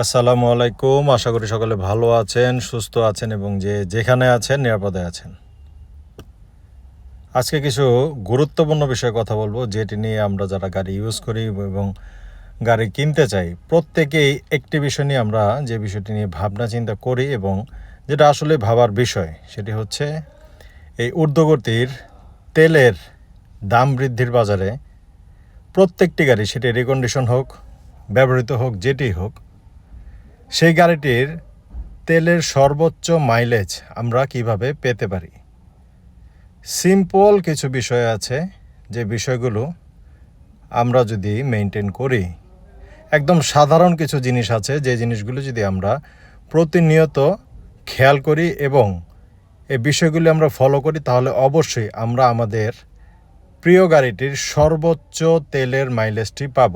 আসসালামু আলাইকুম। আশা করি সকলে ভালো আছেন, সুস্থ আছেন এবং যেখানে আছেন নিরাপদে আছেন। আজকে কিছু গুরুত্বপূর্ণ বিষয়ে কথা বলবো, যেটি নিয়ে আমরা যারা গাড়ি ইউজ করি এবং গাড়ি কিনতে চাই, প্রত্যেকেই একটি বিষয় নিয়ে আমরা যে বিষয়টি নিয়ে ভাবনা চিন্তা করি এবং যেটা আসলে ভাবার বিষয়, সেটি হচ্ছে এই ঊর্ধ্বগতির তেলের দাম বৃদ্ধির বাজারে প্রত্যেকটি গাড়ি, সেটি রিকন্ডিশন হোক, ব্যবহৃত হোক, যেটি হোক, সেই গাড়িটির তেলের সর্বোচ্চ মাইলেজ আমরা কিভাবে পেতে পারি। সিম্পল কিছু বিষয় আছে, যে বিষয়গুলো আমরা যদি মেনটেন করি, একদম সাধারণ কিছু জিনিস আছে, যে জিনিসগুলো যদি আমরা প্রতিনিয়ত খেয়াল করি এবং এই বিষয়গুলি আমরা ফলো করি, তাহলে অবশ্যই আমরা আমাদের প্রিয় গাড়িটির সর্বোচ্চ তেলের মাইলেজটি পাব।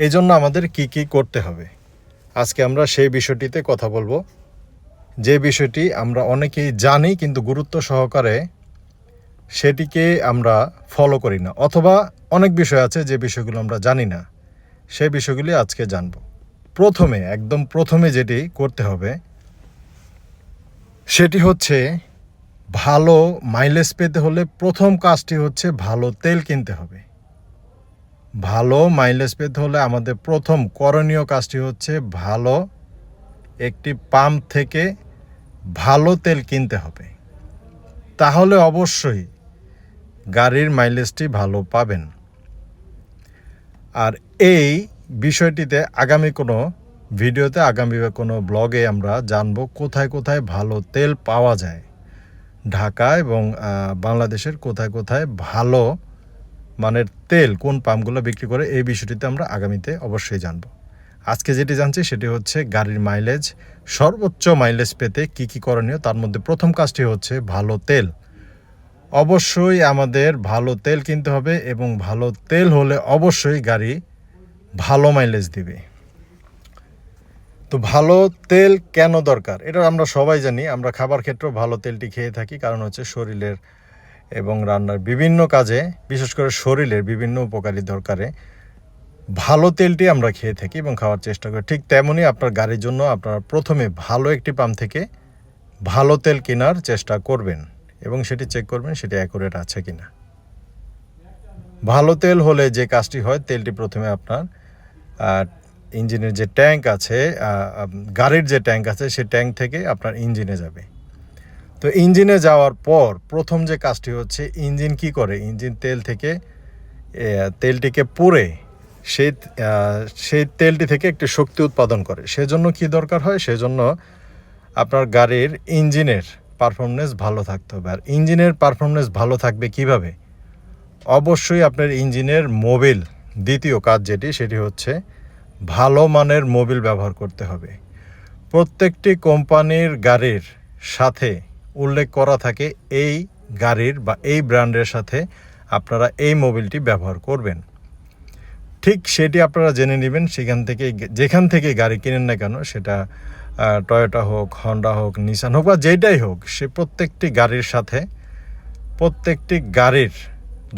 এই জন্য আমাদের কি কি করতে হবে, আজকে আমরা সেই বিষয়টিতে কথা বলবো, যে বিষয়টি আমরা অনেকেই জানি কিন্তু গুরুত্ব সহকারে সেটিকে আমরা ফলো করি না, অথবা অনেক বিষয় আছে যে বিষয়গুলো আমরা জানি না, সেই বিষয়গুলি আজকে জানব। একদম প্রথমে যেটি করতে হবে সেটি হচ্ছে, ভালো মাইলেজ পেতে হলে প্রথম কাজটি হচ্ছে ভালো তেল কিনতে হবে। ভালো মাইলেজ পেতে হলে আমাদের প্রথম করণীয় কাজটি হচ্ছে ভালো একটি পাম্প থেকে ভালো তেল কিনতে হবে। তাহলে অবশ্যই গাড়ির মাইলেজটি ভালো পাবেন। আর এই বিষয়টিতে আগামী কোনো ভিডিওতে, আগামী কোনো ব্লগে আমরা জানব কোথায় কোথায় ভালো তেল পাওয়া যায়, ঢাকা এবং বাংলাদেশের কোথায় কোথায় ভালো মানের তেল কোন পাম্পগুলো বিক্রি করে, এই বিষয়টিতে আমরা আগামীতে অবশ্যই জানব। আজকে যেটি জানছি সেটি হচ্ছে গাড়ির মাইলেজ, সর্বোচ্চ মাইলেজ পেতে কি কি করণীয়। তার মধ্যে প্রথম কাজটি হচ্ছে ভালো তেল। অবশ্যই আমাদের ভালো তেল কিনতে হবে এবং ভালো তেল হলে অবশ্যই গাড়ি ভালো মাইলেজ দিবে। তো ভালো তেল কেন দরকার, এটা আমরা সবাই জানি। আমরা খাবার ক্ষেত্রেও ভালো তেলটি খেয়ে থাকি, কারণ হচ্ছে শরীরের এবং রান্নার বিভিন্ন কাজে, বিশেষ করে শরীরের বিভিন্ন উপকারী দরকারে ভালো তেলটি আমরা খেয়ে থাকি এবং খাওয়ার চেষ্টা করি। ঠিক তেমনই আপনার গাড়ির জন্য আপনারা প্রথমে ভালো একটি পাম্প থেকে ভালো তেল কেনার চেষ্টা করবেন এবং সেটি চেক করবেন সেটি অ্যাকুরেট আছে কিনা। ভালো তেল হলে যে কাজটি হয়, তেলটি প্রথমে আপনার ইঞ্জিনের যে ট্যাঙ্ক আছে, গাড়ির যে ট্যাঙ্ক আছে, সেই ট্যাঙ্ক থেকে আপনার ইঞ্জিনে যাবে। তো ইঞ্জিনে যাওয়ার পর প্রথম যে কাজটি হচ্ছে, ইঞ্জিন কি করে, ইঞ্জিন তেল থেকে তেলটিকে পুড়ে সেই তেলটি থেকে একটি শক্তি উৎপাদন করে। সেজন্য কি দরকার হয়, সেজন্য আপনার গাড়ির ইঞ্জিনের পারফরমেন্স ভালো থাকতে হবে। আর ইঞ্জিনের পারফরমেন্স ভালো থাকবে কিভাবে, অবশ্যই আপনার ইঞ্জিনের মোবিল, দ্বিতীয় কাজ সেটি হচ্ছে ভালো মানের মোবিল ব্যবহার করতে হবে। প্রত্যেকটি কোম্পানির গাড়ির সাথে উল্লেখ করা থাকে এই গাড়ির বা এই ব্র্যান্ডের সাথে আপনারা এই মোবিলটি ব্যবহার করবেন। ঠিক সেটি আপনারা জেনে নেবেন যেখান থেকে গাড়ি কিনেন না কেন, সেটা টয়োটা হোক, হন্ডা হোক, নিসান হোক বা যেটাই হোক, সে প্রত্যেকটি গাড়ির সাথে প্রত্যেকটি গাড়ির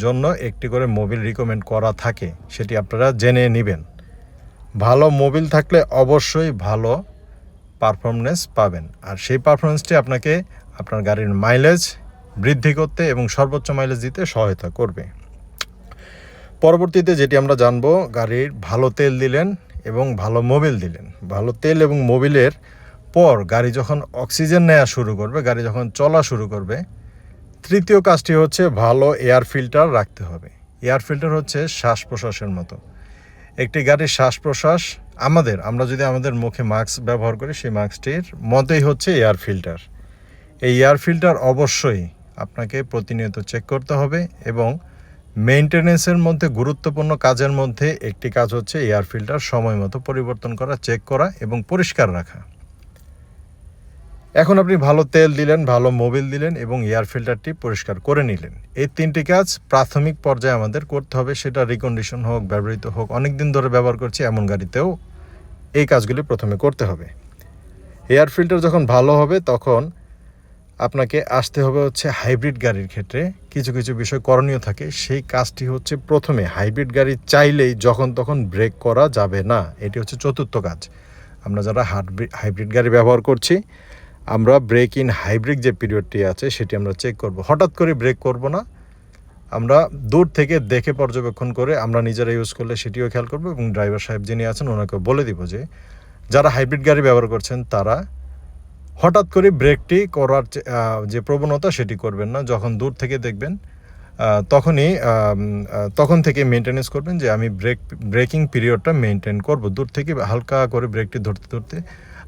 জন্য একটি করে মোবিল রিকমেন্ড করা থাকে, সেটি আপনারা জেনে নেবেন। ভালো মোবিল থাকলে অবশ্যই ভালো পারফরমেন্স পাবেন, আর সেই পারফরমেন্সটি আপনাকে আপনার গাড়ির মাইলেজ বৃদ্ধি করতে এবং সর্বোচ্চ মাইলেজ দিতে সহায়তা করবে। পরবর্তীতে যেটি আমরা জানবো, গাড়ির ভালো তেল দিলেন এবং ভালো মোবিল দিলেন। ভালো তেল এবং মোবিলের পর গাড়ি যখন অক্সিজেন নেওয়া শুরু করবে, গাড়ি যখন চলা শুরু করবে, তৃতীয় কাজটি হচ্ছে ভালো এয়ার ফিল্টার রাখতে হবে। এয়ার ফিল্টার হচ্ছে শ্বাস প্রশ্বাসের মতো। একটি গাড়ির শ্বাস প্রশ্বাস আমরা যদি আমাদের মুখে মাস্ক ব্যবহার করি, সেই মাস্কটির মতোই হচ্ছে এয়ার ফিল্টার। এই এয়ার ফিল্টার অবশ্যই আপনাকে প্রতিনিয়ত চেক করতে হবে এবং মেইনটেনেন্সের মধ্যে গুরুত্বপূর্ণ কাজের মধ্যে একটি কাজ হচ্ছে এয়ার ফিল্টার সময় মতো পরিবর্তন করা, চেক করা এবং পরিষ্কার রাখা। এখন আপনি ভালো তেল দিলেন, ভালো মোবিল দিলেন এবং এয়ার ফিল্টারটি পরিষ্কার করে নিলেন। এই তিনটি কাজ প্রাথমিক পর্যায়ে আমাদের করতে হবে, সেটা রিকন্ডিশন হোক, ব্যবহৃত হোক, অনেক দিন ধরে ব্যবহার করছি এমন গাড়িতেও এই কাজগুলি প্রথমে করতে হবে। এয়ার ফিল্টার যখন ভালো হবে, তখন আপনাকে আসতে হবে হচ্ছে হাইব্রিড গাড়ির ক্ষেত্রে কিছু কিছু বিষয় করণীয় থাকে। সেই কাজটি হচ্ছে প্রথমে হাইব্রিড গাড়ি চাইলেই যখন তখন ব্রেক করা যাবে না, এটি হচ্ছে চতুর্থ কাজ। আমরা যারা হাইব্রিড গাড়ি ব্যবহার করছি, আমরা ব্রেক ইন হাইব্রিড যে পিরিয়ডটি আছে সেটি আমরা চেক করব। হঠাৎ করে ব্রেক করব না, আমরা দূর থেকে দেখে পর্যবেক্ষণ করে আমরা নিজেরা ইউজ করলে সেটিও খেয়াল করবো এবং ড্রাইভার সাহেব যিনি আছেন ওনাকে বলে দিব যে যারা হাইব্রিড গাড়ি ব্যবহার করছেন তারা হঠাৎ করে ব্রেকটি করার যে প্রবণতা সেটি করবেন না। যখন দূর থেকে দেখবেন তখন থেকে মেনটেনেন্স করবেন যে আমি ব্রেকিং পিরিয়ডটা মেনটেন করব। দূর থেকে হালকা করে ব্রেকটি ধরতে ধরতে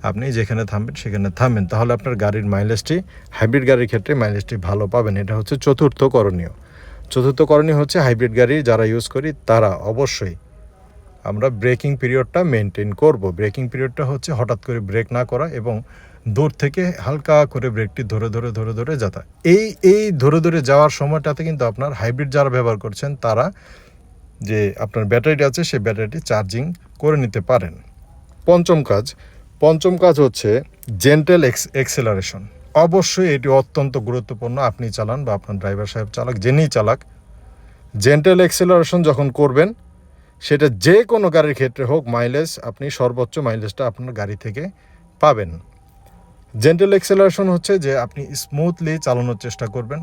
আপনি যেখানে থামবেন সেখানে থামবেন, তাহলে আপনার গাড়ির মাইলেজটি হাইব্রিড গাড়ির ক্ষেত্রে মাইলেজটি ভালো পাবেন। এটা হচ্ছে চতুর্থ করণীয়। চতুর্থ করণীয় হচ্ছে হাইব্রিড গাড়ি যারা ইউজ করি তারা অবশ্যই আমরা ব্রেকিং পিরিয়ডটা মেনটেন করব। ব্রেকিং পিরিয়ডটা হচ্ছে হঠাৎ করে ব্রেক না করা এবং দূর থেকে হালকা করে ব্রেকটি ধরে ধরে ধরে ধরে যাতা। এই ধরে ধরে যাওয়ার সময়টাতে কিন্তু আপনার হাইব্রিড যারা ব্যবহার করছেন তারা যে আপনার ব্যাটারিটা আছে সেই ব্যাটারিটি চার্জিং করে নিতে পারেন। পঞ্চম কাজ হচ্ছে জেন্টেল এক্সেলারেশন। অবশ্যই এটি অত্যন্ত গুরুত্বপূর্ণ। আপনি চালান বা আপনার ড্রাইভার সাহেব চালাক, যিনিই চালাক, জেন্টেল এক্সেলারেশন যখন করবেন সেটা যে কোনো গাড়ির ক্ষেত্রে হোক, মাইলেজ আপনি সর্বোচ্চ মাইলেজটা আপনার গাড়ি থেকে পাবেন। জেন্টেল এক্সেলারেশন হচ্ছে যে আপনি স্মুথলি চালানোর চেষ্টা করবেন,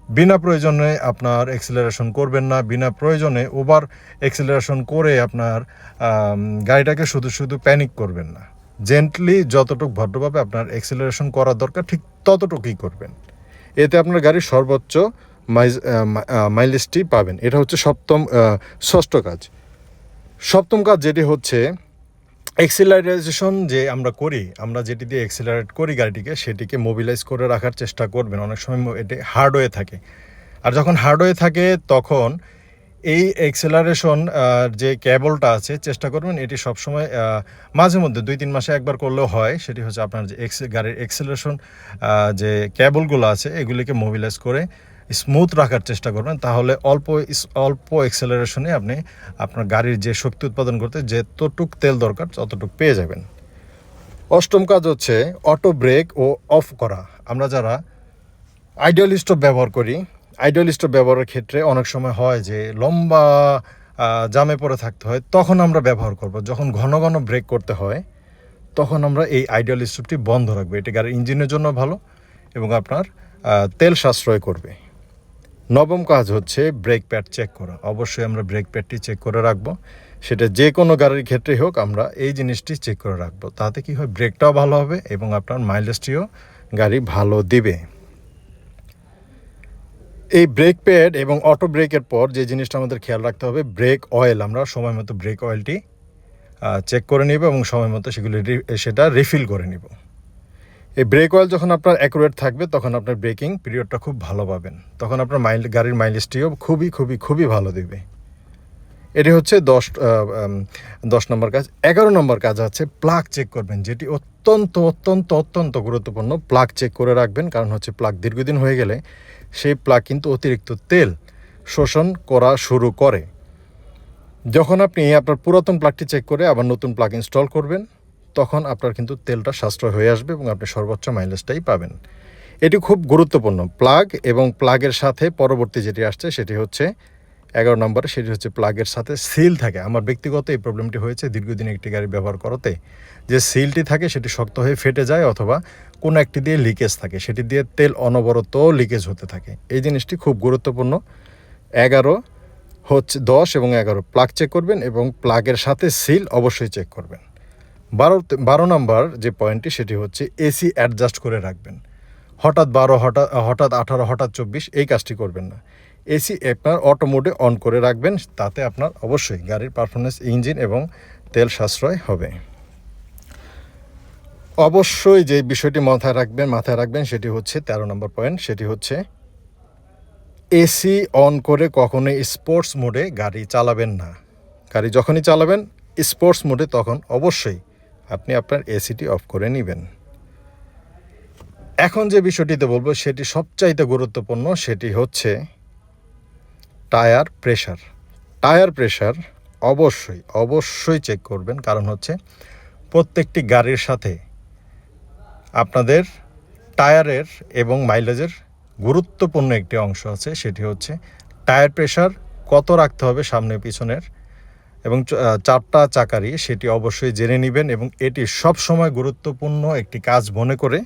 বিনা প্রয়োজনে আপনার এক্সেলারেশন করবেন না, বিনা প্রয়োজনে ওভার এক্সেলারেশন করে আপনার গাড়িটাকে শুধু শুধু প্যানিক করবেন না। জেন্টলি যতটুকু ভদ্রভাবে আপনার এক্সেলারেশন করা দরকার ঠিক ততটুকুই করবেন, এতে আপনার গাড়ির সর্বোচ্চ মাইলেজটি পাবেন। এটা হচ্ছে সপ্তম কাজ যেটি হচ্ছে এক্সিলারেশন যে আমরা যেটি দিয়ে এক্সিলারেট করি গাড়িটিকে, সেটিকে মোবিলাইজ করে রাখার চেষ্টা করবেন। অনেক সময় এটি হার্ডওয়ে থাকে, আর যখন হার্ডওয়ে থাকে তখন এই এক্সেলারেশন যে কেবলটা আছে চেষ্টা করবেন এটি সবসময় মাঝে মধ্যে 2-3 মাসে একবার করলেও হয়। সেটি হচ্ছে আপনার যে গাড়ির এক্সেলারেশন যে কেবলগুলো আছে এগুলিকে মোবিলাইজ করে স্মুথ রাখার চেষ্টা করবেন, তাহলে অল্প এক্সেলারেশনে আপনি আপনার গাড়ির যে শক্তি উৎপাদন করতে যতটুক তেল দরকার ততটুক পেয়ে যাবেন। অষ্টম কাজ হচ্ছে অটো ব্রেক ও অফ করা। আমরা যারা আইডিয়াল স্টপ ব্যবহার করি, আইডিয়াল স্টপ ব্যবহারের ক্ষেত্রে অনেক সময় হয় যে লম্বা জামে পড়ে থাকতে হয়, তখন আমরা ব্যবহার করব। যখন ঘন ঘন ব্রেক করতে হয় তখন আমরা এই আইডিয়াল স্টপটি বন্ধ রাখবো। এটি গাড়ির ইঞ্জিনের জন্য ভালো এবং আপনার তেল সাশ্রয় করবে। নবম কাজ হচ্ছে ব্রেক প্যাড চেক করা। অবশ্যই আমরা ব্রেক প্যাডটি চেক করে রাখবো, সেটা যে কোনো গাড়ির ক্ষেত্রেই হোক আমরা এই জিনিসটি চেক করে রাখবো। তাতে কি হয়, ব্রেকটাও ভালো হবে এবং আপনার মাইলেজটিও গাড়ি ভালো দিবে। এই ব্রেক প্যাড এবং অটো ব্রেকের পর যে জিনিসটা আমাদের খেয়াল রাখতে হবে, ব্রেক অয়েল। আমরা সময় মতো ব্রেক অয়েলটি চেক করে নিব এবং সময় মতো সেটা রিফিল করে নিব। এই ব্রেক অয়েল যখন আপনার অ্যাকুরেট থাকবে তখন আপনার ব্রেকিং পিরিয়ডটা খুব ভালো পাবেন, তখন আপনার গাড়ির মাইলেজটিও খুবই খুবই খুবই ভালো দেবে। এটি হচ্ছে 10 নম্বর কাজ। 11 নম্বর কাজ আছে প্লাগ চেক করবেন, যেটি অত্যন্ত অত্যন্ত অত্যন্ত গুরুত্বপূর্ণ। প্লাগ চেক করে রাখবেন, কারণ হচ্ছে প্লাগ দীর্ঘদিন হয়ে গেলে সেই প্লাগ কিন্তু অতিরিক্ত তেল শোষণ করা শুরু করে। যখন আপনি আপনার পুরাতন প্লাগটি চেক করে আবার নতুন প্লাগ ইনস্টল করবেন তখন আপনার কিন্তু তেলটা সাশ্রয় হয়ে আসবে এবং আপনি সর্বোচ্চ মাইলেজটাই পাবেন। এটি খুব গুরুত্বপূর্ণ। প্লাগ এবং প্লাগের সাথে পরবর্তী যেটি আসছে সেটি হচ্ছে 11 নম্বরে, সেটি হচ্ছে প্লাগের সাথে সিল থাকে। আমার ব্যক্তিগত এই প্রবলেমটি হয়েছে দীর্ঘদিন একটি গাড়ি ব্যবহার করাতে, যে সিলটি থাকে সেটি শক্ত হয়ে ফেটে যায় অথবা কোনো একটি দিয়ে লিকেজ থাকে, সেটি দিয়ে তেল অনবরত লিকেজ হতে থাকে। এই জিনিসটি খুব গুরুত্বপূর্ণ। 10 এবং 11 প্লাগ চেক করবেন এবং প্লাগের সাথে সিল অবশ্যই চেক করবেন। 12 নম্বর যে পয়েন্টটি সেটি হচ্ছে এসি অ্যাডজাস্ট করে রাখবেন। হঠাৎ 12, হঠাৎ 18, হঠাৎ 24 এই কাজটি করবেন না। এসি আপনার অটো মোডে অন করে রাখবেন, তাতে আপনার অবশ্যই গাড়ির পারফরমেন্স, ইঞ্জিন এবং তেল সাশ্রয় হবে। অবশ্যই যে বিষয়টি মাথায় রাখবেন সেটি হচ্ছে 13 নম্বর পয়েন্ট, সেটি হচ্ছে এসি অন করে কখনোই স্পোর্টস মোডে গাড়ি চালাবেন না। গাড়ি যখনই চালাবেন স্পোর্টস মোডে তখন অবশ্যই আপনি আপনার এসিটি অফ করে নেবেন। এখন যে বিষয়টিতে বলবো সেটি সবচাইতে গুরুত্বপূর্ণ, সেটি হচ্ছে টায়ার প্রেশার। টায়ার প্রেশার অবশ্যই চেক করবেন, কারণ হচ্ছে প্রত্যেকটি গাড়ির সাথে আপনাদের টায়ারের এবং মাইলেজের গুরুত্বপূর্ণ একটি অংশ আছে, সেটি হচ্ছে টায়ার প্রেশার কত রাখতে হবে সামনে পিছনের এবং চারটা চাকারই সেটি অবশ্যই জেনে নেবেন এবং এটি সবসময় গুরুত্বপূর্ণ একটি কাজ মনে করে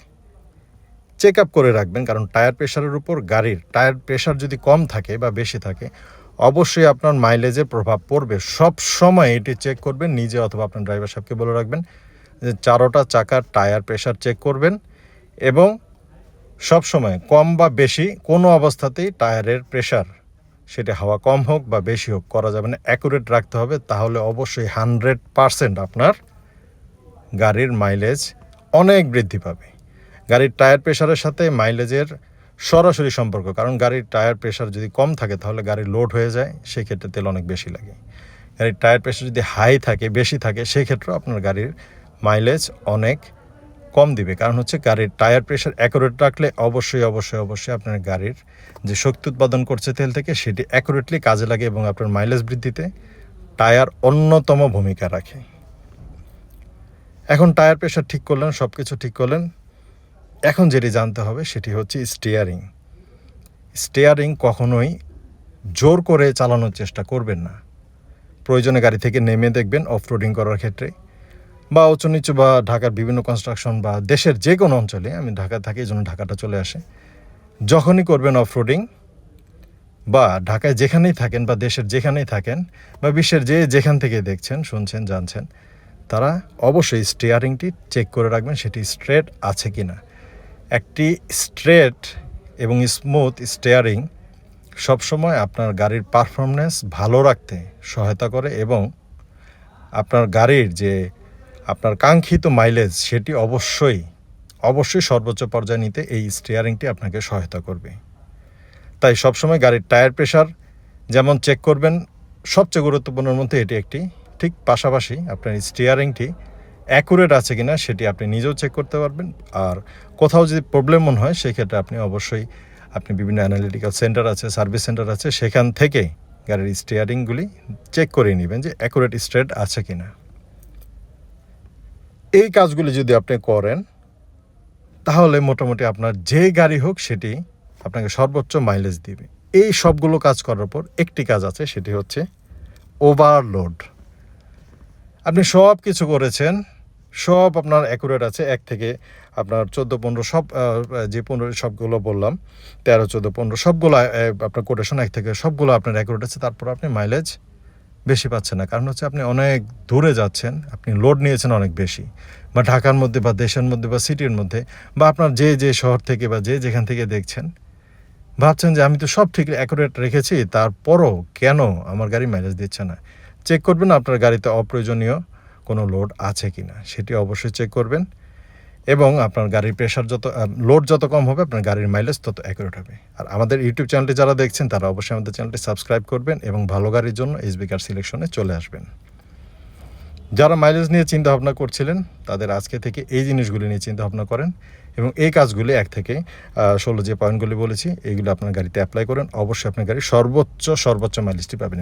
চেক আপ করে রাখবেন। কারণ টায়ার প্রেশারের উপর গাড়ির টায়ার প্রেশার যদি কম থাকে বা বেশি থাকে অবশ্যই আপনার মাইলেজে প্রভাব পড়বে। সব সময় এটি চেক করবেন নিজে অথবা আপনার ড্রাইভার সাহেবকে বলে রাখবেন যে চারোটা চাকার টায়ার প্রেশার চেক করবেন এবং সব সময় কম বা বেশি কোনো অবস্থাতেই টায়ারের প্রেশার সেটা হাওয়া কম হোক বা বেশি হোক করা যাবে না, অ্যাকুরেট রাখতে হবে। তাহলে অবশ্যই 100% আপনার গাড়ির মাইলেজ অনেক বৃদ্ধি পাবে। গাড়ির টায়ার প্রেশারের সাথে মাইলেজের সরাসরি সম্পর্ক, কারণ গাড়ির টায়ার প্রেশার যদি কম থাকে তাহলে গাড়ি লোড হয়ে যায়, সেক্ষেত্রে তেল অনেক বেশি লাগে। গাড়ির টায়ার প্রেশার যদি হাই থাকে বেশি থাকে সেক্ষেত্রেও আপনার গাড়ির মাইলেজ অনেক কম দিবে। কারণ হচ্ছে গাড়ির টায়ার প্রেশার অ্যাকুরেট রাখলে অবশ্যই আপনার গাড়ির যে শক্তি উৎপাদন করছে তেল থেকে সেটি অ্যাকুরেটলি কাজে লাগে এবং আপনার মাইলেজ বৃদ্ধিতে টায়ার অন্যতম ভূমিকা রাখে। এখন টায়ার প্রেশার ঠিক করলেন, সব কিছু ঠিক করলেন, এখন যেটি জানতে হবে সেটি হচ্ছে স্টিয়ারিং। স্টিয়ারিং কখনোই জোর করে চালানোর চেষ্টা করবেন না। প্রয়োজনে গাড়ি থেকে নেমে দেখবেন অফ রোডিং করার ক্ষেত্রে বা উঁচু নিচু বা ঢাকার বিভিন্ন কনস্ট্রাকশন বা দেশের যে কোনো অঞ্চলে, আমি ঢাকায় থাকি এই জন্য ঢাকাটা চলে আসে, যখনই করবেন অফ রোডিং বা ঢাকায় যেখানেই থাকেন বা দেশের যেখানেই থাকেন বা বিশ্বের যেখান থেকে দেখছেন শুনছেন জানছেন, তারা অবশ্যই স্টিয়ারিংটি চেক করে রাখবেন সেটি স্ট্রেট আছে কি না। একটি স্ট্রেট এবং স্মুথ স্টিয়ারিং সবসময় আপনার গাড়ির পারফরমেন্স ভালো রাখতে সহায়তা করে এবং আপনার গাড়ির যে আপনার কাঙ্ক্ষিত মাইলেজ সেটি অবশ্যই সর্বোচ্চ পর্যায়ে নিতে এই স্টিয়ারিংটি আপনাকে সহায়তা করবে। তাই সবসময় গাড়ির টায়ার প্রেশার যেমন চেক করবেন, সবচেয়ে গুরুত্বপূর্ণের মধ্যে এটি একটি, ঠিক পাশাপাশি আপনার স্টিয়ারিংটি অ্যাকুরেট আছে কিনা সেটি আপনি নিজেও চেক করতে পারবেন। আর কোথাও যদি প্রবলেম মনে হয় সেক্ষেত্রে আপনি বিভিন্ন অ্যানালিটিক্যাল সেন্টার আছে, সার্ভিস সেন্টার আছে, সেখান থেকে গাড়ির স্টিয়ারিংগুলি চেক করে নেবেন যে অ্যাকুরেট স্ট্রেট আছে কিনা। এই কাজগুলি যদি আপনি করেন তাহলে মোটামুটি আপনার যে গাড়ি হোক সেটি আপনাকে সর্বোচ্চ মাইলেজ দিবে। এই সবগুলো কাজ করার পর একটি কাজ আছে, সেটি হচ্ছে ওভারলোড। আপনি সব কিছু করেছেন, সব আপনার অ্যাকুরেট আছে, 1 থেকে আপনার 14-15 সব যে 15 সবগুলো বললাম 13-14-15 সবগুলো আপনার কোটেশন 1 থেকে সবগুলো আপনার অ্যাকুরেট আছে, তারপর আপনি মাইলেজ বেশি পাচ্ছেন না। কারণ হচ্ছে আপনি অনেক দূরে যাচ্ছেন, আপনি লোড নিয়েছেন অনেক বেশি, বা ঢাকার মধ্যে বা দেশের মধ্যে বা সিটির মধ্যে বা আপনার যে শহর থেকে বা যেখান থেকে দেখছেন, ভাবছেন যে আমি তো সব ঠিক অ্যাকুরেট রেখেছি, তারপরও কেন আমার গাড়ি মাইলেজ দিচ্ছে না। চেক করবেন আপনার গাড়িতে অপ্রয়োজনীয় কোনো লোড আছে কি না, সেটি অবশ্যই চেক করবেন এবং আপনার গাড়ির প্রেশার লোড যত কম হবে আপনার গাড়ির মাইলেজ তত অ্যাকুরেট হবে। আর আমাদের ইউটিউব চ্যানেলটি যারা দেখছেন তারা অবশ্যই আমাদের চ্যানেলটি সাবস্ক্রাইব করবেন এবং ভালো গাড়ির জন্য এসবি কার সিলেকশনে চলে আসবেন। যারা মাইলেজ নিয়ে চিন্তাভাবনা করছিলেন তাদের আজকে থেকে এই জিনিসগুলি নিয়ে চিন্তাভাবনা করেন এবং এই কাজগুলি 1 থেকে 16 যে পয়েন্টগুলি বলেছি এইগুলো আপনার গাড়িতে অ্যাপ্লাই করেন, অবশ্যই আপনার গাড়ি সর্বোচ্চ মাইলেজটি পাবেন।